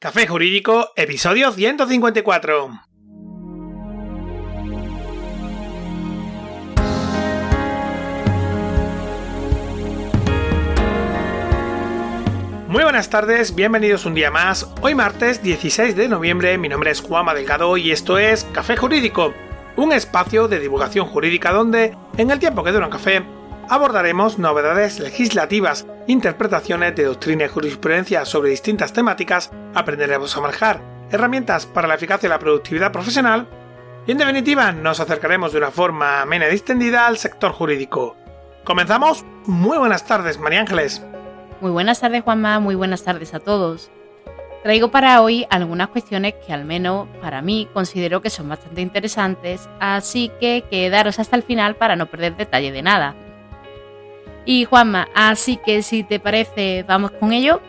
Café Jurídico, episodio 154. Muy buenas tardes, bienvenidos un día más. Hoy martes 16 de noviembre, mi nombre es Juanma Delgado y esto es Café Jurídico, un espacio de divulgación jurídica donde, en el tiempo que dura un café, abordaremos novedades legislativas, interpretaciones de doctrina y jurisprudencia sobre distintas temáticas, aprenderemos a manejar herramientas para la eficacia y la productividad profesional y, en definitiva, nos acercaremos de una forma amena y distendida al sector jurídico. ¿Comenzamos? Muy buenas tardes, María Ángeles. Muy buenas tardes, Juanma, muy buenas tardes a todos. Traigo para hoy algunas cuestiones que al menos para mí considero que son bastante interesantes, así que quedaros hasta el final para no perder detalle de nada. Y Juanma, así que si te parece, ¿vamos con ello?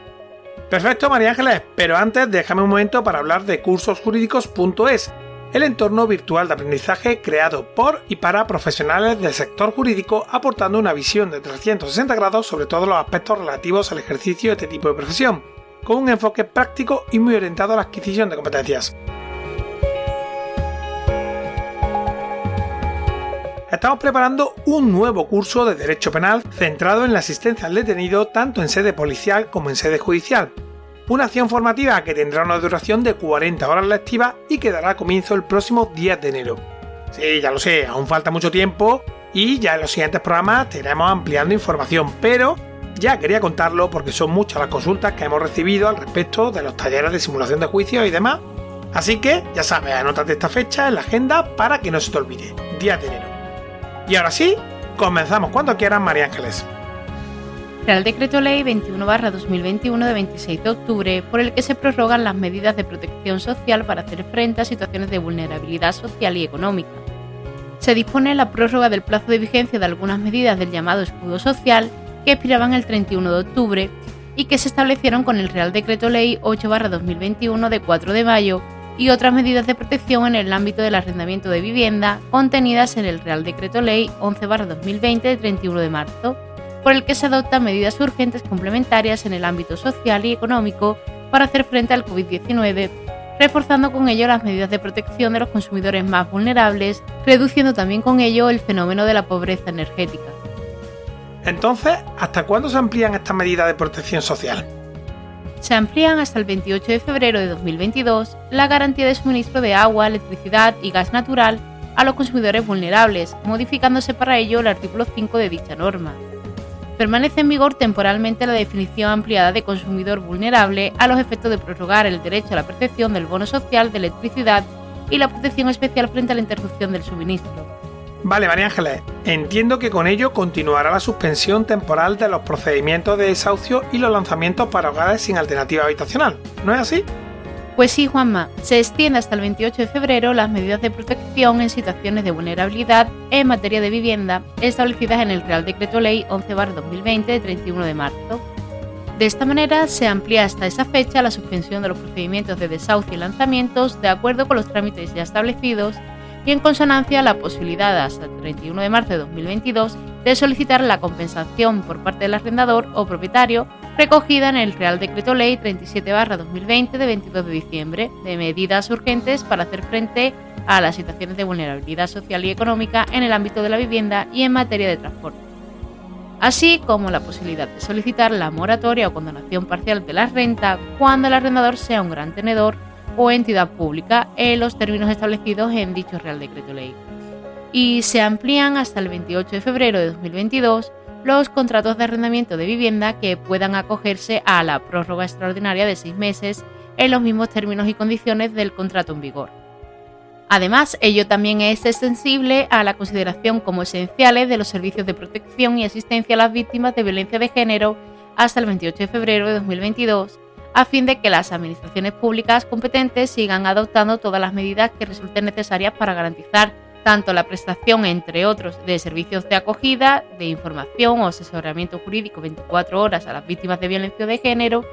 Perfecto, María Ángeles, pero antes déjame un momento para hablar de cursosjurídicos.es, el entorno virtual de aprendizaje creado por y para profesionales del sector jurídico, aportando una visión de 360 grados sobre todos los aspectos relativos al ejercicio de este tipo de profesión, con un enfoque práctico y muy orientado a la adquisición de competencias. Estamos preparando un nuevo curso de Derecho Penal centrado en la asistencia al detenido tanto en sede policial como en sede judicial. Una acción formativa que tendrá una duración de 40 horas lectivas y que dará comienzo el próximo 10 de enero. Sí, ya lo sé, aún falta mucho tiempo y ya en los siguientes programas te iremos ampliando información, pero ya quería contarlo porque son muchas las consultas que hemos recibido al respecto de los talleres de simulación de juicio y demás. Así que, ya sabes, anótate esta fecha en la agenda para que no se te olvide, 10 de enero. Y ahora sí, comenzamos cuando quieran, María Ángeles. Real Decreto Ley 21/2021 de 26 de octubre, por el que se prorrogan las medidas de protección social para hacer frente a situaciones de vulnerabilidad social y económica. Se dispone la prórroga del plazo de vigencia de algunas medidas del llamado escudo social que expiraban el 31 de octubre y que se establecieron con el Real Decreto Ley 8/2021 de 4 de mayo y otras medidas de protección en el ámbito del arrendamiento de vivienda contenidas en el Real Decreto Ley 11/2020 de 31 de marzo, por el que se adoptan medidas urgentes complementarias en el ámbito social y económico para hacer frente al COVID-19, reforzando con ello las medidas de protección de los consumidores más vulnerables, reduciendo también con ello el fenómeno de la pobreza energética. Entonces, ¿hasta cuándo se amplían estas medidas de protección social? Se amplían hasta el 28 de febrero de 2022 la garantía de suministro de agua, electricidad y gas natural a los consumidores vulnerables, modificándose para ello el artículo 5 de dicha norma. Permanece en vigor temporalmente la definición ampliada de consumidor vulnerable a los efectos de prorrogar el derecho a la percepción del bono social de electricidad y la protección especial frente a la interrupción del suministro. Vale, María Ángeles, entiendo que con ello continuará la suspensión temporal de los procedimientos de desahucio y los lanzamientos para hogares sin alternativa habitacional, ¿no es así? Pues sí, Juanma, se extiende hasta el 28 de febrero las medidas de protección en situaciones de vulnerabilidad en materia de vivienda establecidas en el Real Decreto Ley 11/2020 de 31 de marzo. De esta manera, se amplía hasta esa fecha la suspensión de los procedimientos de desahucio y lanzamientos de acuerdo con los trámites ya establecidos y en consonancia la posibilidad hasta el 31 de marzo de 2022 de solicitar la compensación por parte del arrendador o propietario recogida en el Real Decreto Ley 37/2020 de 22 de diciembre de medidas urgentes para hacer frente a las situaciones de vulnerabilidad social y económica en el ámbito de la vivienda y en materia de transporte, así como la posibilidad de solicitar la moratoria o condonación parcial de la renta cuando el arrendador sea un gran tenedor o entidad pública en los términos establecidos en dicho Real Decreto Ley. Y se amplían hasta el 28 de febrero de 2022 los contratos de arrendamiento de vivienda que puedan acogerse a la prórroga extraordinaria de 6 meses en los mismos términos y condiciones del contrato en vigor. Además, ello también es extensible a la consideración como esenciales de los servicios de protección y asistencia a las víctimas de violencia de género hasta el 28 de febrero de 2022, a fin de que las administraciones públicas competentes sigan adoptando todas las medidas que resulten necesarias para garantizar tanto la prestación, entre otros, de servicios de acogida, de información o asesoramiento jurídico 24 horas a las víctimas de violencia de género,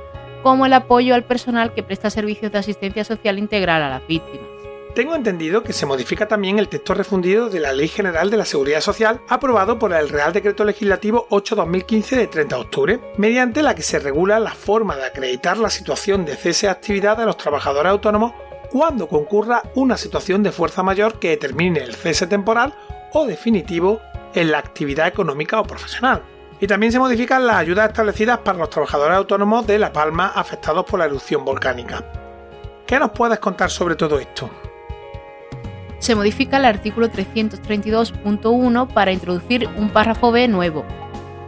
como el apoyo al personal que presta servicios de asistencia social integral a las víctimas. Tengo entendido que se modifica también el texto refundido de la Ley General de la Seguridad Social aprobado por el Real Decreto Legislativo 8/2015 de 30 de octubre, mediante la que se regula la forma de acreditar la situación de cese de actividad de los trabajadores autónomos cuando concurra una situación de fuerza mayor que determine el cese temporal o definitivo en la actividad económica o profesional. Y también se modifican las ayudas establecidas para los trabajadores autónomos de La Palma afectados por la erupción volcánica. ¿Qué nos puedes contar sobre todo esto? Se modifica el artículo 332.1 para introducir un párrafo B nuevo.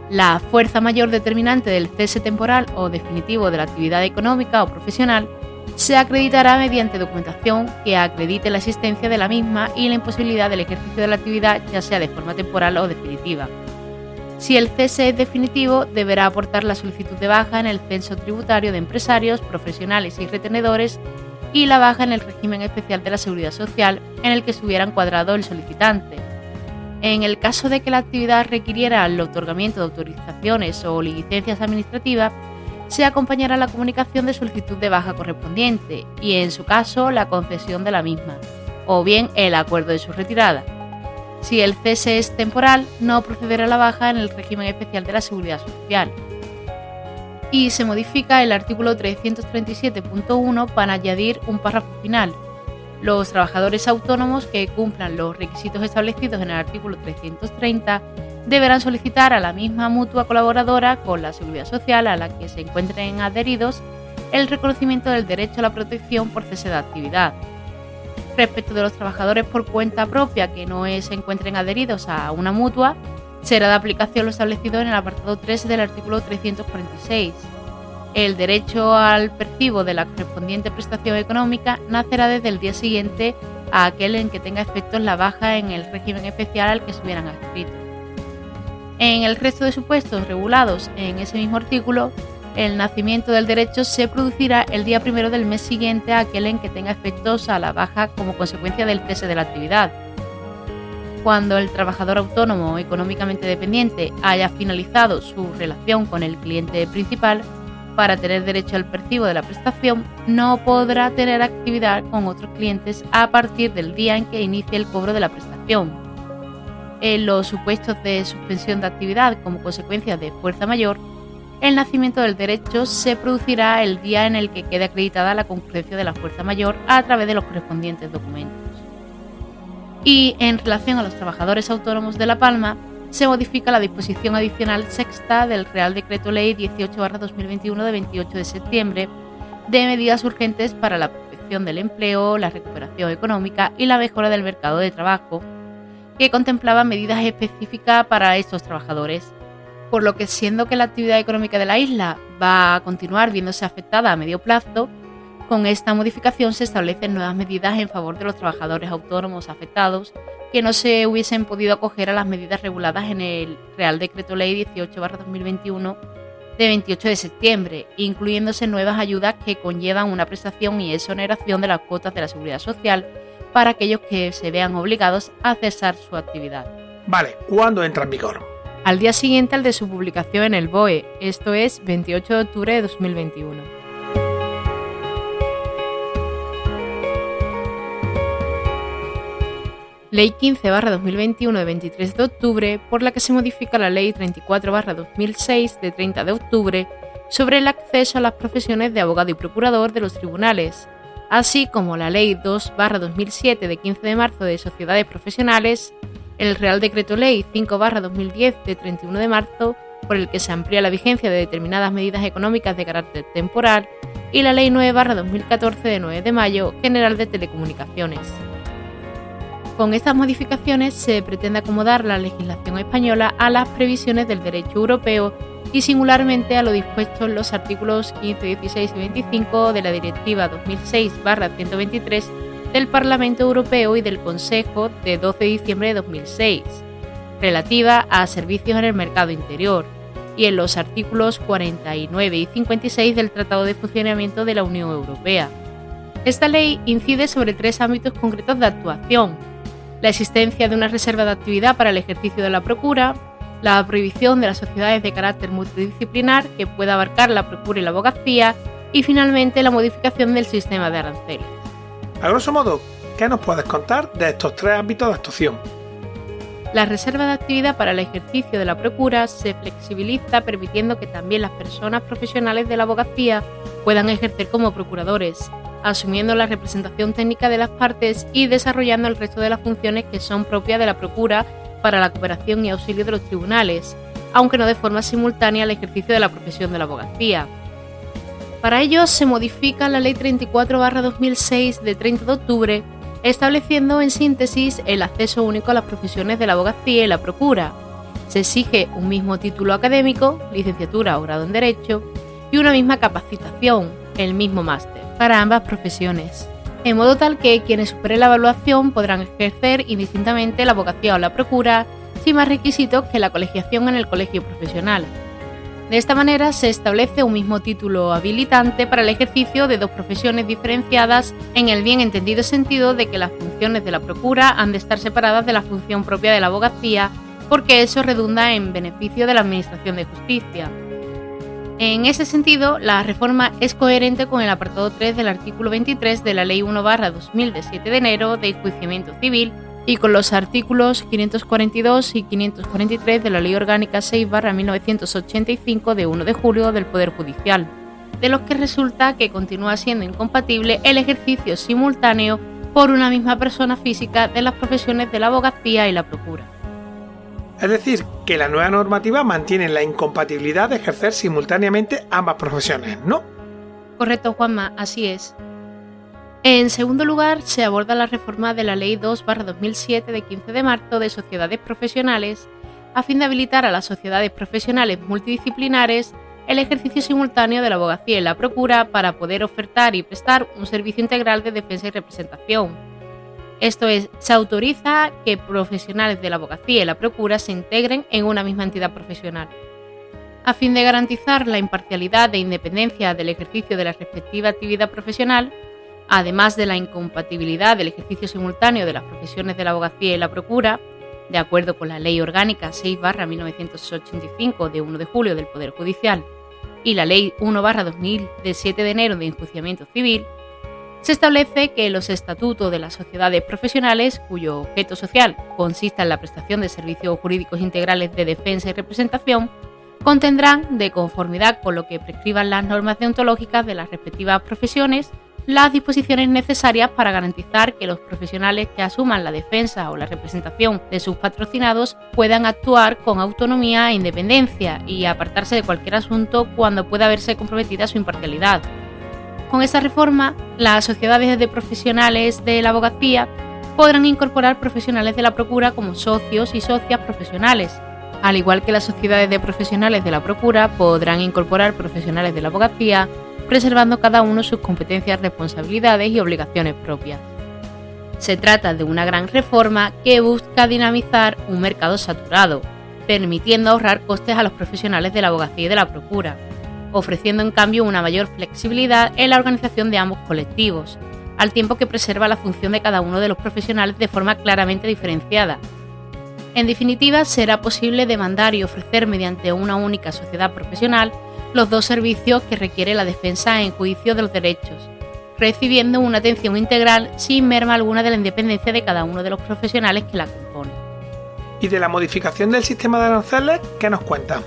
La fuerza mayor determinante del cese temporal o definitivo de la actividad económica o profesional se acreditará mediante documentación que acredite la existencia de la misma y la imposibilidad del ejercicio de la actividad, ya sea de forma temporal o definitiva. Si el cese es definitivo, deberá aportar la solicitud de baja en el censo tributario de empresarios, profesionales y retenedores y la baja en el régimen especial de la Seguridad Social en el que estuviera encuadrado el solicitante. En el caso de que la actividad requiriera el otorgamiento de autorizaciones o licencias administrativas, se acompañará la comunicación de solicitud de baja correspondiente y, en su caso, la concesión de la misma, o bien el acuerdo de su retirada. Si el cese es temporal, no procederá la baja en el régimen especial de la Seguridad Social. Y se modifica el artículo 337.1 para añadir un párrafo final. Los trabajadores autónomos que cumplan los requisitos establecidos en el artículo 330 deberán solicitar a la misma mutua colaboradora con la Seguridad Social a la que se encuentren adheridos el reconocimiento del derecho a la protección por cese de actividad. Respecto de los trabajadores por cuenta propia que no se encuentren adheridos a una mutua, será de aplicación lo establecido en el apartado 3 del artículo 346. El derecho al percibo de la correspondiente prestación económica nacerá desde el día siguiente a aquel en que tenga efectos la baja en el régimen especial al que estuvieran adscritos. En el resto de supuestos regulados en ese mismo artículo, el nacimiento del derecho se producirá el día primero del mes siguiente a aquel en que tenga efectos a la baja como consecuencia del cese de la actividad. Cuando el trabajador autónomo o económicamente dependiente haya finalizado su relación con el cliente principal, para tener derecho al percibo de la prestación, no podrá tener actividad con otros clientes a partir del día en que inicie el cobro de la prestación. En los supuestos de suspensión de actividad como consecuencia de fuerza mayor, el nacimiento del derecho se producirá el día en el que quede acreditada la concurrencia de la fuerza mayor a través de los correspondientes documentos. Y en relación a los trabajadores autónomos de La Palma, se modifica la disposición adicional sexta del Real Decreto Ley 18/2021 de 28 de septiembre de medidas urgentes para la protección del empleo, la recuperación económica y la mejora del mercado de trabajo, que contemplaba medidas específicas para estos trabajadores, por lo que, siendo que la actividad económica de la isla va a continuar viéndose afectada a medio plazo, con esta modificación se establecen nuevas medidas en favor de los trabajadores autónomos afectados que no se hubiesen podido acoger a las medidas reguladas en el Real Decreto Ley 18/2021 de 28 de septiembre, incluyéndose nuevas ayudas que conllevan una prestación y exoneración de las cuotas de la Seguridad Social para aquellos que se vean obligados a cesar su actividad. Vale, ¿cuándo entra en vigor? Al día siguiente al de su publicación en el BOE, esto es 28 de octubre de 2021. Ley 15/2021 de 23 de octubre, por la que se modifica la Ley 34/2006 de 30 de octubre sobre el acceso a las profesiones de abogado y procurador de los tribunales, así como la Ley 2/2007 de 15 de marzo de sociedades profesionales, el Real Decreto Ley 5/2010 de 31 de marzo, por el que se amplía la vigencia de determinadas medidas económicas de carácter temporal, y la Ley 9/2014 de 9 de mayo, General de Telecomunicaciones. Con estas modificaciones se pretende acomodar la legislación española a las previsiones del derecho europeo y singularmente a lo dispuesto en los artículos 15, 16 y 25 de la Directiva 2006/123 del Parlamento Europeo y del Consejo de 12 de diciembre de 2006, relativa a servicios en el mercado interior, y en los artículos 49 y 56 del Tratado de Funcionamiento de la Unión Europea. Esta ley incide sobre 3 ámbitos concretos de actuación: la existencia de una reserva de actividad para el ejercicio de la procura, la prohibición de las sociedades de carácter multidisciplinar que pueda abarcar la procura y la abogacía, y finalmente la modificación del sistema de aranceles. A grosso modo, ¿qué nos puedes contar de estos 3 ámbitos de actuación? La reserva de actividad para el ejercicio de la procura se flexibiliza permitiendo que también las personas profesionales de la abogacía puedan ejercer como procuradores, asumiendo la representación técnica de las partes y desarrollando el resto de las funciones que son propias de la procura para la cooperación y auxilio de los tribunales, aunque no de forma simultánea al ejercicio de la profesión de la abogacía. Para ello se modifica la Ley 34/2006 de 30 de octubre, estableciendo en síntesis el acceso único a las profesiones de la abogacía y la procura. Se exige un mismo título académico, licenciatura o grado en Derecho, y una misma capacitación, el mismo máster, para ambas profesiones, en modo tal que quienes superen la evaluación podrán ejercer indistintamente la abogacía o la procura, sin más requisitos que la colegiación en el colegio profesional. De esta manera se establece un mismo título habilitante para el ejercicio de 2 profesiones diferenciadas en el bien entendido sentido de que las funciones de la procura han de estar separadas de la función propia de la abogacía, porque eso redunda en beneficio de la Administración de Justicia. En ese sentido, la reforma es coherente con el apartado 3 del artículo 23 de la Ley 1/2000 de 7 de enero de enjuiciamiento civil y con los artículos 542 y 543 de la Ley Orgánica 6/1985 de 1 de julio del Poder Judicial, de los que resulta que continúa siendo incompatible el ejercicio simultáneo por una misma persona física de las profesiones de la abogacía y la procura. Es decir, que la nueva normativa mantiene la incompatibilidad de ejercer simultáneamente ambas profesiones, ¿no? Correcto, Juanma, así es. En segundo lugar, se aborda la reforma de la Ley 2/2007 de 15 de marzo de sociedades profesionales, a fin de habilitar a las sociedades profesionales multidisciplinares el ejercicio simultáneo de la abogacía y la procura para poder ofertar y prestar un servicio integral de defensa y representación. Esto es, se autoriza que profesionales de la abogacía y la procura se integren en una misma entidad profesional. A fin de garantizar la imparcialidad e independencia del ejercicio de la respectiva actividad profesional, además de la incompatibilidad del ejercicio simultáneo de las profesiones de la abogacía y la procura, de acuerdo con la Ley Orgánica 6/1985 de 1 de julio del Poder Judicial y la Ley 1/2000 de 7 de enero de enjuiciamiento civil, se establece que los estatutos de las sociedades profesionales, cuyo objeto social consista en la prestación de servicios jurídicos integrales de defensa y representación, contendrán, de conformidad con lo que prescriban las normas deontológicas de las respectivas profesiones, las disposiciones necesarias para garantizar que los profesionales que asuman la defensa o la representación de sus patrocinados puedan actuar con autonomía e independencia y apartarse de cualquier asunto cuando pueda verse comprometida su imparcialidad. Con esta reforma, las sociedades de profesionales de la abogacía podrán incorporar profesionales de la procura como socios y socias profesionales, al igual que las sociedades de profesionales de la procura podrán incorporar profesionales de la abogacía, preservando cada uno sus competencias, responsabilidades y obligaciones propias. Se trata de una gran reforma que busca dinamizar un mercado saturado, permitiendo ahorrar costes a los profesionales de la abogacía y de la procura, ofreciendo en cambio una mayor flexibilidad en la organización de ambos colectivos, al tiempo que preserva la función de cada uno de los profesionales de forma claramente diferenciada. En definitiva, será posible demandar y ofrecer mediante una única sociedad profesional los 2 servicios que requiere la defensa en juicio de los derechos, recibiendo una atención integral sin merma alguna de la independencia de cada uno de los profesionales que la componen. ¿Y de la modificación del sistema de aranceles, qué nos cuenta?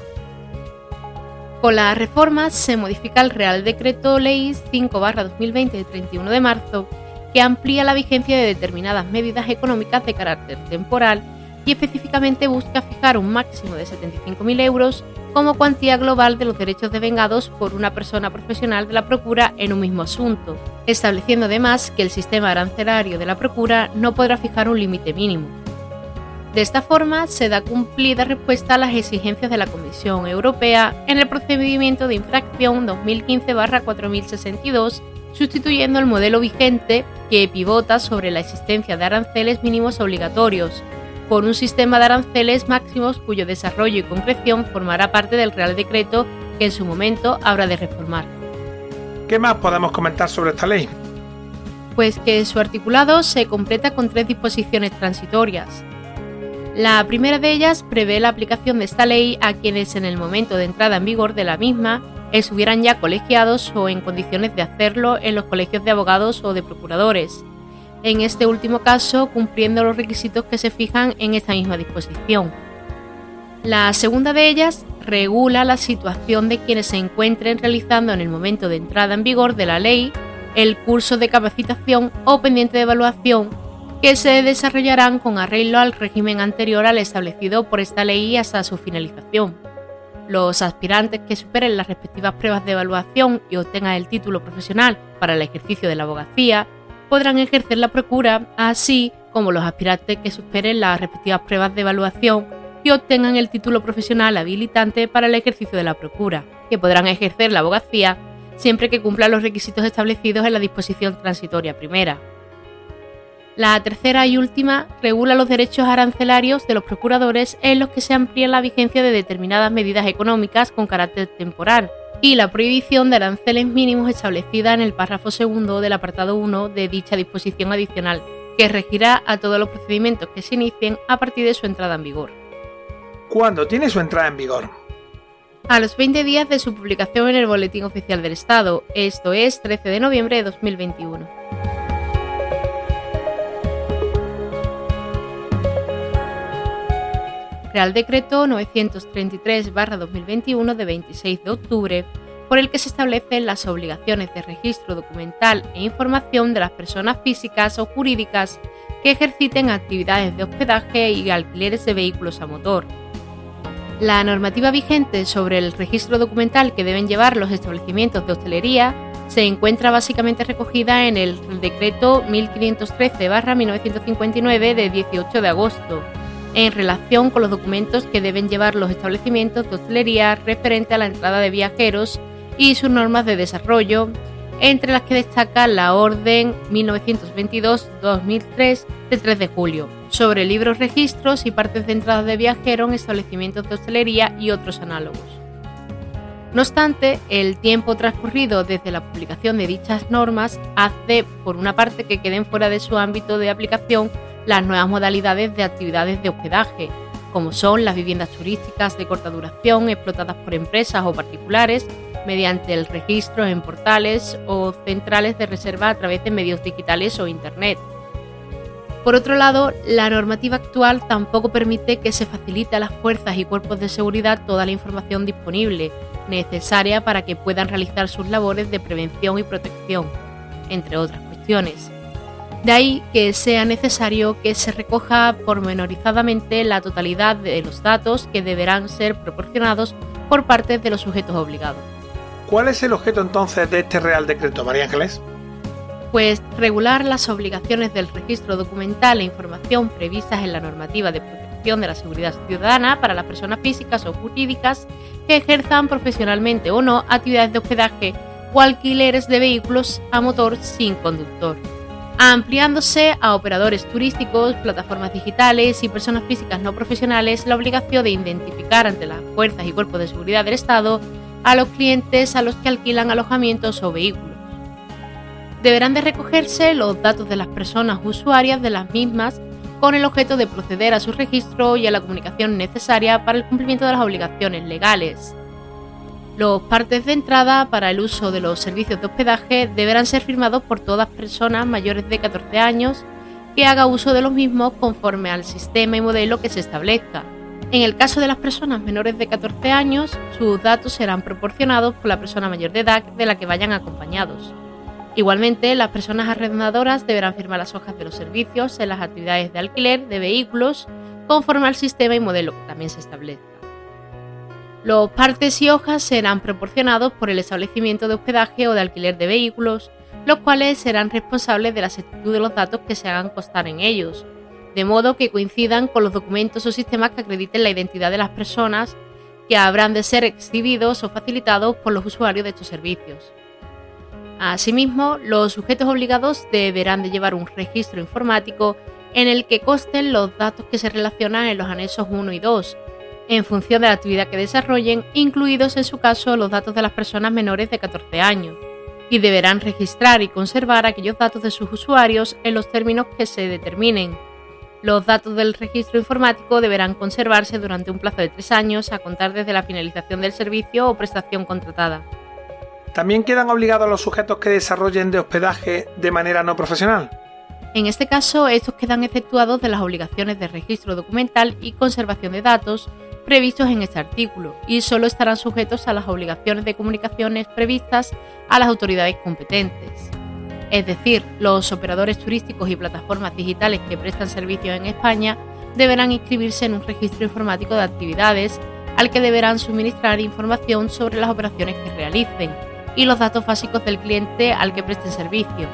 Con la reforma se modifica el Real Decreto Ley 5/2020 de 31 de marzo, que amplía la vigencia de determinadas medidas económicas de carácter temporal y específicamente busca fijar un máximo de 75.000 euros como cuantía global de los derechos devengados por una persona profesional de la procura en un mismo asunto, estableciendo además que el sistema arancelario de la procura no podrá fijar un límite mínimo. De esta forma, se da cumplida respuesta a las exigencias de la Comisión Europea en el procedimiento de infracción 2015/4062, sustituyendo el modelo vigente que pivota sobre la existencia de aranceles mínimos obligatorios, por un sistema de aranceles máximos cuyo desarrollo y concreción formará parte del Real Decreto que en su momento habrá de reformar. ¿Qué más podemos comentar sobre esta ley? Pues que su articulado se completa con 3 disposiciones transitorias. La primera de ellas prevé la aplicación de esta ley a quienes en el momento de entrada en vigor de la misma estuvieran ya colegiados o en condiciones de hacerlo en los colegios de abogados o de procuradores, en este último caso cumpliendo los requisitos que se fijan en esta misma disposición. La segunda de ellas regula la situación de quienes se encuentren realizando en el momento de entrada en vigor de la ley el curso de capacitación o pendiente de evaluación que se desarrollarán con arreglo al régimen anterior al establecido por esta ley hasta su finalización. Los aspirantes que superen las respectivas pruebas de evaluación y obtengan el título profesional para el ejercicio de la abogacía podrán ejercer la procura, así como los aspirantes que superen las respectivas pruebas de evaluación y obtengan el título profesional habilitante para el ejercicio de la procura, que podrán ejercer la abogacía siempre que cumplan los requisitos establecidos en la disposición transitoria primera. La tercera y última regula los derechos arancelarios de los procuradores en los que se amplía la vigencia de determinadas medidas económicas con carácter temporal y la prohibición de aranceles mínimos establecida en el párrafo segundo del apartado 1 de dicha disposición adicional, que regirá a todos los procedimientos que se inicien a partir de su entrada en vigor. ¿Cuándo tiene su entrada en vigor? A los 20 días de su publicación en el Boletín Oficial del Estado, esto es 13 de noviembre de 2021. Real Decreto 933/2021 de 26 de octubre, por el que se establecen las obligaciones de registro documental e información de las personas físicas o jurídicas que ejerciten actividades de hospedaje y alquileres de vehículos a motor. La normativa vigente sobre el registro documental que deben llevar los establecimientos de hostelería se encuentra básicamente recogida en el Decreto 1513/1959 de 18 de agosto, en relación con los documentos que deben llevar los establecimientos de hostelería referente a la entrada de viajeros y sus normas de desarrollo, entre las que destaca la Orden 1922-2003 del 3 de julio, sobre libros, registros y partes de entrada de viajeros en establecimientos de hostelería y otros análogos. No obstante, el tiempo transcurrido desde la publicación de dichas normas hace, por una parte, que queden fuera de su ámbito de aplicación las nuevas modalidades de actividades de hospedaje, como son las viviendas turísticas de corta duración explotadas por empresas o particulares mediante el registro en portales o centrales de reserva a través de medios digitales o Internet. Por otro lado, la normativa actual tampoco permite que se facilite a las fuerzas y cuerpos de seguridad toda la información disponible, necesaria para que puedan realizar sus labores de prevención y protección, entre otras cuestiones. De ahí que sea necesario que se recoja pormenorizadamente la totalidad de los datos que deberán ser proporcionados por parte de los sujetos obligados. ¿Cuál es el objeto entonces de este Real Decreto, María Ángeles? Pues regular las obligaciones del registro documental e información previstas en la normativa de protección de la seguridad ciudadana para las personas físicas o jurídicas que ejerzan profesionalmente o no actividades de hospedaje o alquileres de vehículos a motor sin conductor, ampliándose a operadores turísticos, plataformas digitales y personas físicas no profesionales la obligación de identificar ante las fuerzas y cuerpos de seguridad del Estado a los clientes a los que alquilan alojamientos o vehículos. Deberán de recogerse los datos de las personas usuarias de las mismas con el objeto de proceder a su registro y a la comunicación necesaria para el cumplimiento de las obligaciones legales. Los partes de entrada para el uso de los servicios de hospedaje deberán ser firmados por todas personas mayores de 14 años que haga uso de los mismos conforme al sistema y modelo que se establezca. En el caso de las personas menores de 14 años, sus datos serán proporcionados por la persona mayor de edad de la que vayan acompañados. Igualmente, las personas arrendadoras deberán firmar las hojas de los servicios en las actividades de alquiler de vehículos conforme al sistema y modelo que también se establezca. Los partes y hojas serán proporcionados por el establecimiento de hospedaje o de alquiler de vehículos, los cuales serán responsables de la exactitud de los datos que se hagan constar en ellos, de modo que coincidan con los documentos o sistemas que acrediten la identidad de las personas que habrán de ser exhibidos o facilitados por los usuarios de estos servicios. Asimismo, los sujetos obligados deberán de llevar un registro informático en el que consten los datos que se relacionan en los anexos 1 y 2, en función de la actividad que desarrollen, incluidos en su caso los datos de las personas menores de 14 años, y deberán registrar y conservar aquellos datos de sus usuarios en los términos que se determinen. Los datos del registro informático deberán conservarse durante un plazo de 3 años a contar desde la finalización del servicio o prestación contratada. ¿También quedan obligados los sujetos que desarrollen de hospedaje de manera no profesional? En este caso, estos quedan exceptuados de las obligaciones de registro documental y conservación de datos previstos en este artículo y solo estarán sujetos a las obligaciones de comunicaciones previstas a las autoridades competentes. Es decir, los operadores turísticos y plataformas digitales que prestan servicios en España deberán inscribirse en un registro informático de actividades al que deberán suministrar información sobre las operaciones que realicen y los datos básicos del cliente al que presten servicio.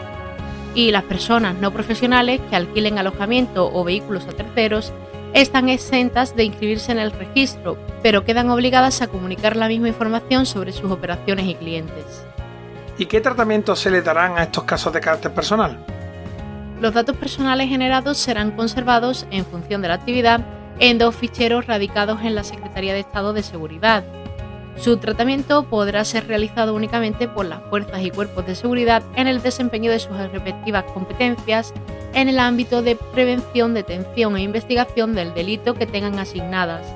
Y las personas no profesionales que alquilen alojamiento o vehículos a terceros están exentas de inscribirse en el registro, pero quedan obligadas a comunicar la misma información sobre sus operaciones y clientes. ¿Y qué tratamiento se le darán a estos casos de carácter personal? Los datos personales generados serán conservados en función de la actividad en 2 ficheros radicados en la Secretaría de Estado de Seguridad. Su tratamiento podrá ser realizado únicamente por las fuerzas y cuerpos de seguridad en el desempeño de sus respectivas competencias en el ámbito de prevención, detención e investigación del delito que tengan asignadas.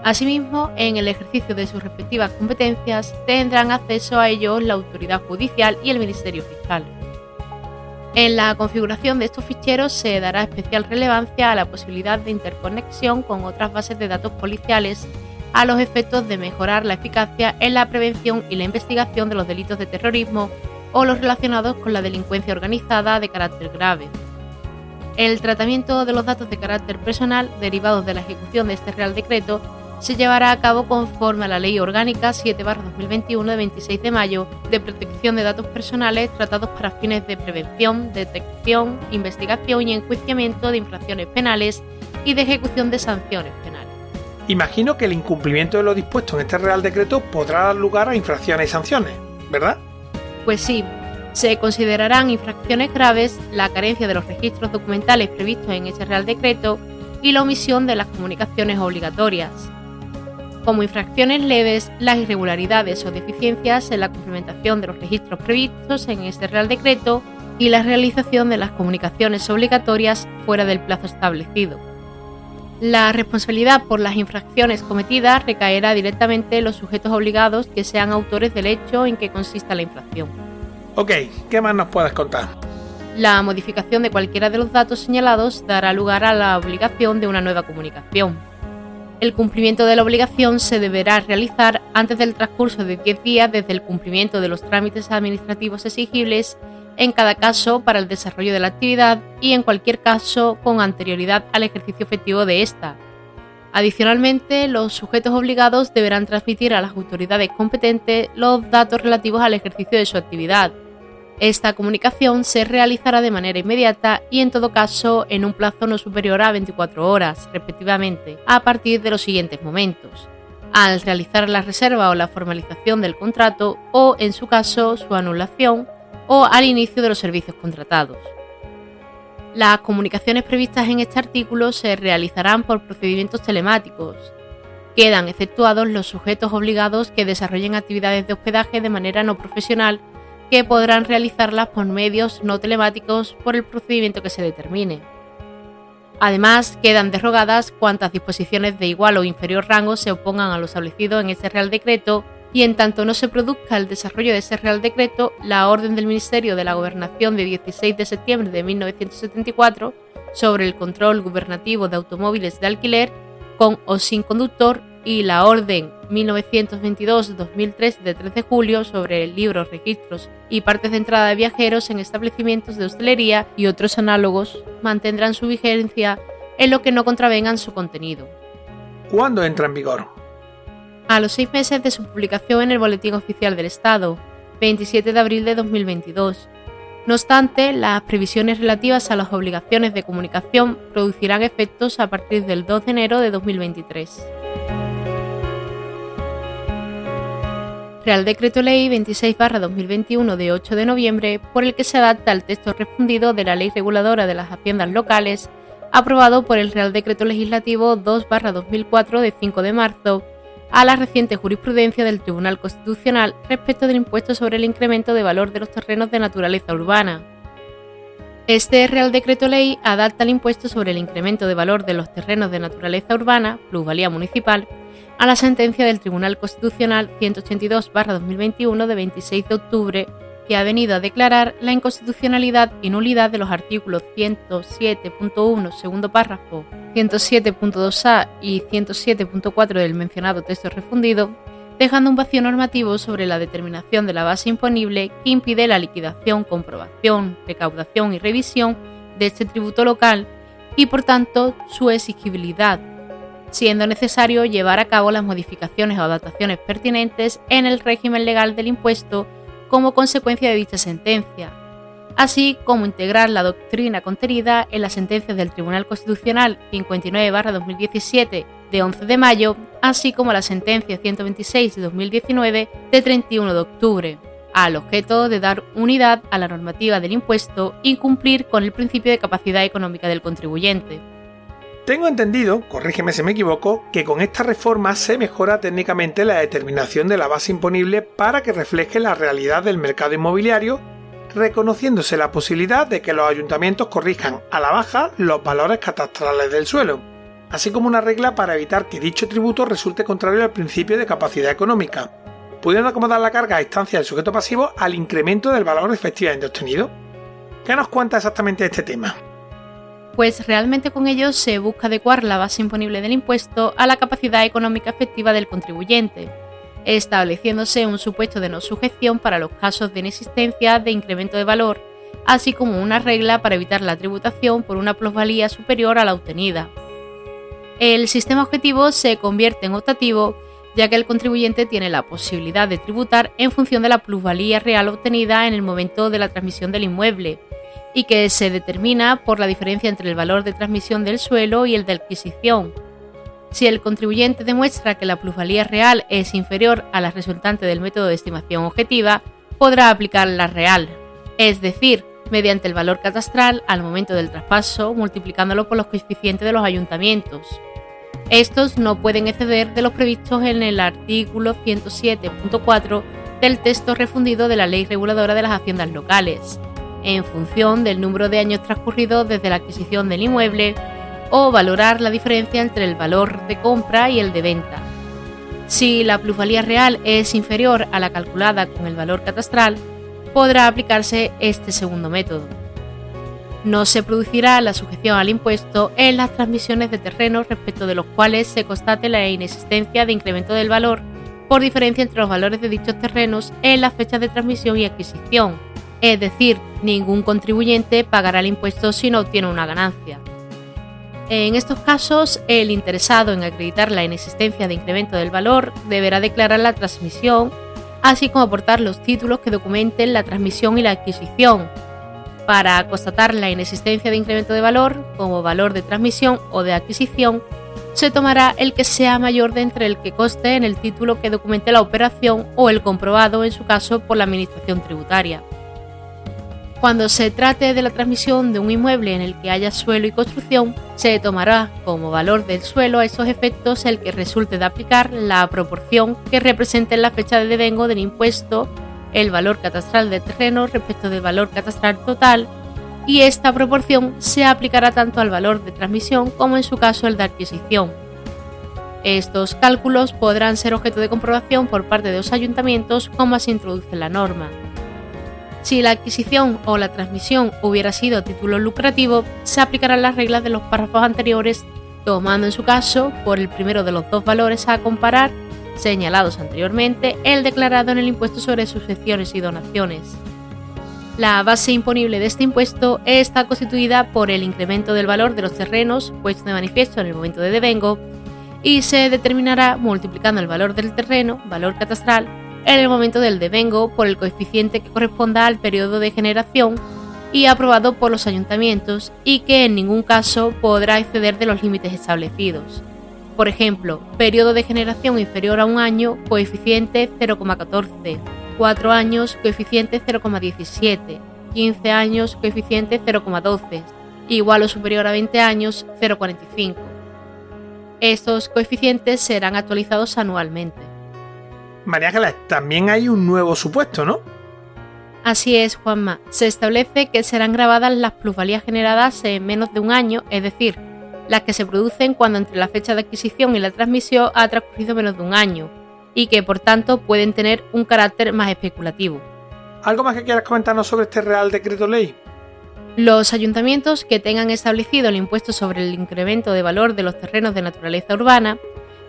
Asimismo, en el ejercicio de sus respectivas competencias tendrán acceso a ellos la autoridad judicial y el Ministerio Fiscal. En la configuración de estos ficheros se dará especial relevancia a la posibilidad de interconexión con otras bases de datos policiales a los efectos de mejorar la eficacia en la prevención y la investigación de los delitos de terrorismo o los relacionados con la delincuencia organizada de carácter grave. El tratamiento de los datos de carácter personal derivados de la ejecución de este Real Decreto se llevará a cabo conforme a la Ley Orgánica 7/2021 de 26 de mayo de protección de datos personales tratados para fines de prevención, detección, investigación y enjuiciamiento de infracciones penales y de ejecución de sanciones penales. Imagino que el incumplimiento de lo dispuesto en este Real Decreto podrá dar lugar a infracciones y sanciones, ¿verdad? Pues sí, se considerarán infracciones graves la carencia de los registros documentales previstos en este Real Decreto y la omisión de las comunicaciones obligatorias. Como infracciones leves, las irregularidades o deficiencias en la cumplimentación de los registros previstos en este Real Decreto y la realización de las comunicaciones obligatorias fuera del plazo establecido. La responsabilidad por las infracciones cometidas recaerá directamente en los sujetos obligados que sean autores del hecho en que consista la infracción. Ok, ¿qué más nos puedes contar? La modificación de cualquiera de los datos señalados dará lugar a la obligación de una nueva comunicación. El cumplimiento de la obligación se deberá realizar antes del transcurso de 10 días desde el cumplimiento de los trámites administrativos exigibles en cada caso para el desarrollo de la actividad y en cualquier caso con anterioridad al ejercicio efectivo de esta. Adicionalmente, los sujetos obligados deberán transmitir a las autoridades competentes los datos relativos al ejercicio de su actividad. Esta comunicación se realizará de manera inmediata y en todo caso en un plazo no superior a 24 horas, respectivamente, a partir de los siguientes momentos: al realizar la reserva o la formalización del contrato o, en su caso, su anulación o al inicio de los servicios contratados. Las comunicaciones previstas en este artículo se realizarán por procedimientos telemáticos. Quedan exceptuados los sujetos obligados que desarrollen actividades de hospedaje de manera no profesional, que podrán realizarlas por medios no telemáticos por el procedimiento que se determine. Además, quedan derogadas cuantas disposiciones de igual o inferior rango se opongan a lo establecido en este Real Decreto y en tanto no se produzca el desarrollo de ese Real Decreto, la orden del Ministerio de la Gobernación de 16 de septiembre de 1974 sobre el control gubernativo de automóviles de alquiler con o sin conductor y la orden 1922-2003 de 3 de julio sobre libros, registros y partes de entrada de viajeros en establecimientos de hostelería y otros análogos mantendrán su vigencia en lo que no contravengan su contenido. ¿Cuándo entra en vigor? A los 6 meses de su publicación en el Boletín Oficial del Estado, 27 de abril de 2022. No obstante, las previsiones relativas a las obligaciones de comunicación producirán efectos a partir del 2 de enero de 2023. Real Decreto Ley 26/2021 de 8 de noviembre, por el que se adapta el texto refundido de la Ley Reguladora de las Haciendas Locales, aprobado por el Real Decreto Legislativo 2/2004 de 5 de marzo, a la reciente jurisprudencia del Tribunal Constitucional respecto del impuesto sobre el incremento de valor de los terrenos de naturaleza urbana. Este Real Decreto Ley adapta el impuesto sobre el incremento de valor de los terrenos de naturaleza urbana, plusvalía municipal, a la sentencia del Tribunal Constitucional 182/2021 de 26 de octubre que ha venido a declarar la inconstitucionalidad y nulidad de los artículos 107.1, segundo párrafo, 107.2a y 107.4 del mencionado texto refundido, dejando un vacío normativo sobre la determinación de la base imponible que impide la liquidación, comprobación, recaudación y revisión de este tributo local y, por tanto, su exigibilidad, siendo necesario llevar a cabo las modificaciones o adaptaciones pertinentes en el régimen legal del impuesto como consecuencia de dicha sentencia, así como integrar la doctrina contenida en las sentencias del Tribunal Constitucional 59/2017 de 11 de mayo, así como la sentencia 126 de 2019 de 31 de octubre, al objeto de dar unidad a la normativa del impuesto y cumplir con el principio de capacidad económica del contribuyente. Tengo entendido, corrígeme si me equivoco, que con esta reforma se mejora técnicamente la determinación de la base imponible para que refleje la realidad del mercado inmobiliario, reconociéndose la posibilidad de que los ayuntamientos corrijan a la baja los valores catastrales del suelo, así como una regla para evitar que dicho tributo resulte contrario al principio de capacidad económica, pudiendo acomodar la carga a instancia del sujeto pasivo al incremento del valor efectivamente obtenido. ¿Qué nos cuenta exactamente este tema? Pues realmente con ello se busca adecuar la base imponible del impuesto a la capacidad económica efectiva del contribuyente, estableciéndose un supuesto de no sujeción para los casos de inexistencia de incremento de valor, así como una regla para evitar la tributación por una plusvalía superior a la obtenida. El sistema objetivo se convierte en optativo, ya que el contribuyente tiene la posibilidad de tributar en función de la plusvalía real obtenida en el momento de la transmisión del inmueble, y que se determina por la diferencia entre el valor de transmisión del suelo y el de adquisición. Si el contribuyente demuestra que la plusvalía real es inferior a la resultante del método de estimación objetiva, podrá aplicar la real, es decir, mediante el valor catastral al momento del traspaso, multiplicándolo por los coeficientes de los ayuntamientos. Estos no pueden exceder de los previstos en el artículo 107.4 del texto refundido de la Ley Reguladora de las Haciendas Locales, en función del número de años transcurridos desde la adquisición del inmueble, o valorar la diferencia entre el valor de compra y el de venta. Si la plusvalía real es inferior a la calculada con el valor catastral, podrá aplicarse este segundo método. No se producirá la sujeción al impuesto en las transmisiones de terrenos respecto de los cuales se constate la inexistencia de incremento del valor por diferencia entre los valores de dichos terrenos en las fechas de transmisión y adquisición, es decir, ningún contribuyente pagará el impuesto si no obtiene una ganancia. En estos casos, el interesado en acreditar la inexistencia de incremento del valor deberá declarar la transmisión, así como aportar los títulos que documenten la transmisión y la adquisición. Para constatar la inexistencia de incremento de valor, como valor de transmisión o de adquisición, se tomará el que sea mayor de entre el que conste en el título que documente la operación o el comprobado, en su caso, por la Administración Tributaria. Cuando se trate de la transmisión de un inmueble en el que haya suelo y construcción, se tomará como valor del suelo a estos efectos el que resulte de aplicar la proporción que represente en la fecha de devengo del impuesto el valor catastral del terreno respecto del valor catastral total, y esta proporción se aplicará tanto al valor de transmisión como en su caso el de adquisición. Estos cálculos podrán ser objeto de comprobación por parte de los ayuntamientos, como así introduce la norma. Si la adquisición o la transmisión hubiera sido a título lucrativo, se aplicarán las reglas de los párrafos anteriores, tomando en su caso, por el primero de los dos valores a comparar, señalados anteriormente, el declarado en el impuesto sobre sucesiones y donaciones. La base imponible de este impuesto está constituida por el incremento del valor de los terrenos puesto de manifiesto en el momento de devengo y se determinará multiplicando el valor del terreno, valor catastral, en el momento del devengo por el coeficiente que corresponda al periodo de generación y aprobado por los ayuntamientos y que en ningún caso podrá exceder de los límites establecidos. Por ejemplo, periodo de generación inferior a un año, coeficiente 0,14, 4 años, coeficiente 0,17, 15 años, coeficiente 0,12, igual o superior a 20 años, 0,45. Estos coeficientes serán actualizados anualmente. María Ángeles, también hay un nuevo supuesto, ¿no? Así es, Juanma. Se establece que serán grabadas las plusvalías generadas en menos de un año, es decir, las que se producen cuando entre la fecha de adquisición y la transmisión ha transcurrido menos de un año, y que por tanto pueden tener un carácter más especulativo. ¿Algo más que quieras comentarnos sobre este Real Decreto Ley? Los ayuntamientos que tengan establecido el impuesto sobre el incremento de valor de los terrenos de naturaleza urbana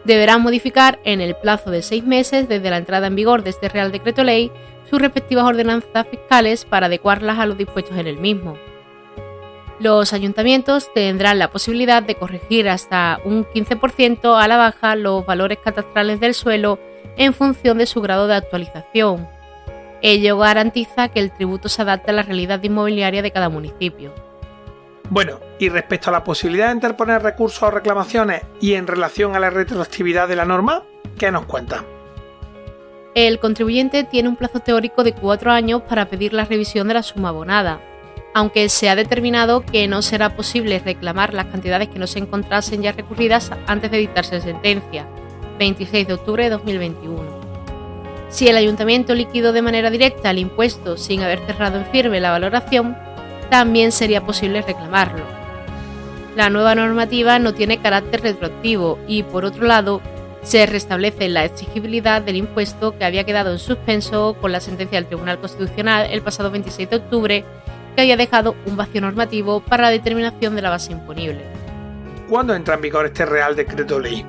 deberán modificar en el plazo de 6 meses desde la entrada en vigor de este Real Decreto Ley sus respectivas ordenanzas fiscales para adecuarlas a los dispuestos en el mismo. Los ayuntamientos tendrán la posibilidad de corregir hasta un 15% a la baja los valores catastrales del suelo en función de su grado de actualización. Ello garantiza que el tributo se adapte a la realidad inmobiliaria de cada municipio. Bueno, y respecto a la posibilidad de interponer recursos o reclamaciones y en relación a la retroactividad de la norma, ¿qué nos cuenta? El contribuyente tiene un plazo teórico de 4 años para pedir la revisión de la suma abonada, aunque se ha determinado que no será posible reclamar las cantidades que no se encontrasen ya recurridas antes de dictarse sentencia, 26 de octubre de 2021. Si el ayuntamiento liquidó de manera directa el impuesto sin haber cerrado en firme la valoración, también sería posible reclamarlo. La nueva normativa no tiene carácter retroactivo y, por otro lado, se restablece la exigibilidad del impuesto que había quedado en suspenso con la sentencia del Tribunal Constitucional el pasado 26 de octubre, que había dejado un vacío normativo para la determinación de la base imponible. ¿Cuándo entra en vigor este Real Decreto Ley?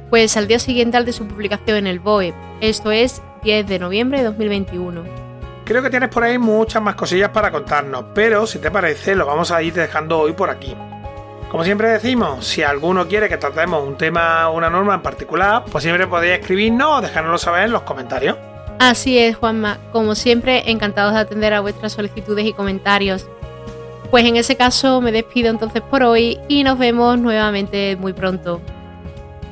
Pues al día siguiente al de su publicación en el BOE, esto es 10 de noviembre de 2021. Creo que tienes por ahí muchas más cosillas para contarnos, pero si te parece lo vamos a ir dejando hoy por aquí. Como siempre decimos, si alguno quiere que tratemos un tema o una norma en particular, pues siempre podéis escribirnos o dejárnoslo saber en los comentarios. Así es, Juanma, como siempre, encantados de atender a vuestras solicitudes y comentarios. Pues en ese caso me despido entonces por hoy y nos vemos nuevamente muy pronto.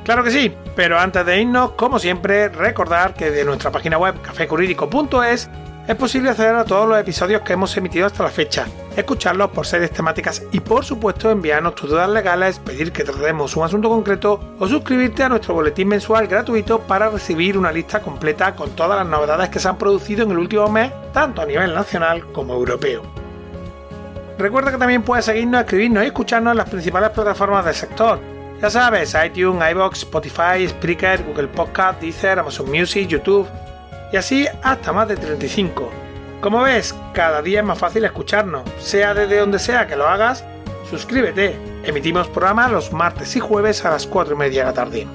Claro que sí, pero antes de irnos, como siempre, recordar que de nuestra página web cafejurídico.es es posible acceder a todos los episodios que hemos emitido hasta la fecha, escucharlos por series temáticas y por supuesto enviarnos tus dudas legales, pedir que tratemos un asunto concreto o suscribirte a nuestro boletín mensual gratuito para recibir una lista completa con todas las novedades que se han producido en el último mes, tanto a nivel nacional como europeo. Recuerda que también puedes seguirnos, escribirnos y escucharnos en las principales plataformas del sector. Ya sabes, iTunes, iVoox, Spotify, Spreaker, Google Podcast, Deezer, Amazon Music, YouTube y así hasta más de 35. Como ves, cada día es más fácil escucharnos, sea desde donde sea que lo hagas, suscríbete. Emitimos programa los martes y jueves a las 4:30 de la tarde.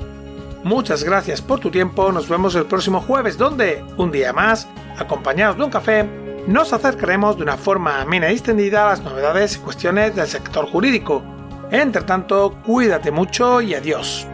Muchas gracias por tu tiempo, nos vemos el próximo jueves donde, un día más, acompañados de un café, nos acercaremos de una forma amena y extendida a las novedades y cuestiones del sector jurídico. Entre tanto, cuídate mucho y adiós.